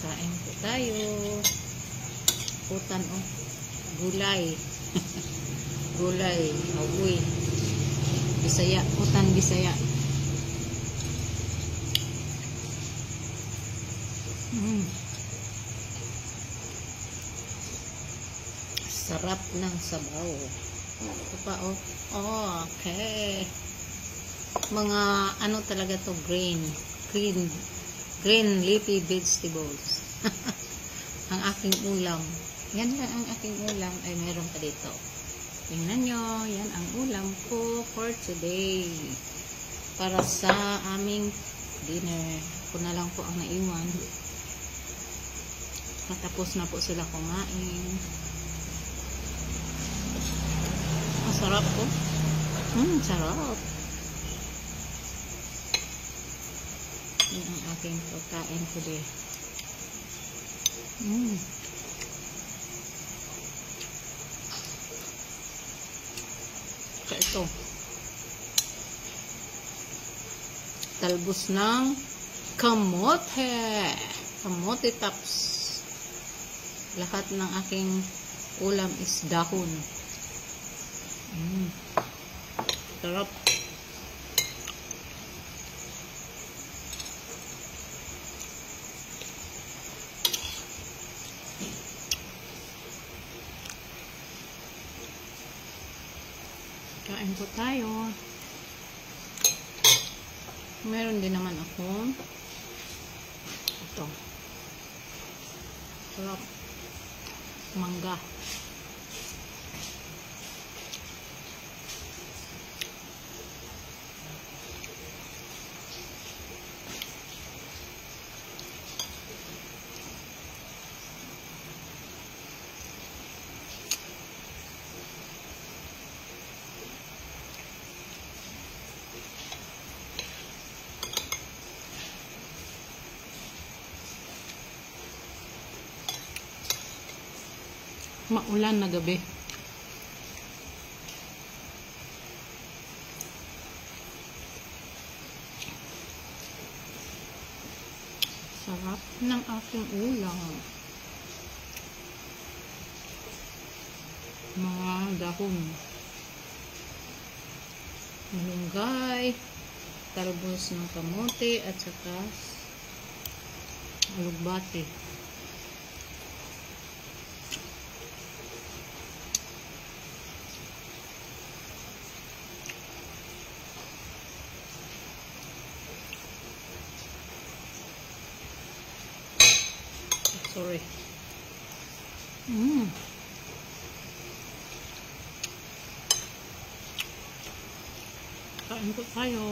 Kain po tayo. Putan o. Gulay. Gulay. Awi. Bisaya. Putan Bisaya. Sarap ng sabaw. Ito pa o. Oh, okay. Mga ano talaga to, green leafy vegetables. Ang aking ulam. Yan lang ang aking ulam. Ay meron pa dito. Tingnan nyo, yan ang ulam ko for today. Para sa aming dinner. Ako na lang po ang naiwan. Matapos na po sila kumain. Masarap po. Sarap. Yan ang aking pagkain today. Kaya ito. Talbos ng kamote. Kamote tops. Lahat ng aking ulam is dahon. Sarap. Kain po tayo. Meron din naman ako ito. Sarap. Mangga. Maulan na gabi. Sarap ng aking ulam. Mga dahon. Malunggay, talbos ng kamote at saka alugbati. Sorry. Kain po tayo.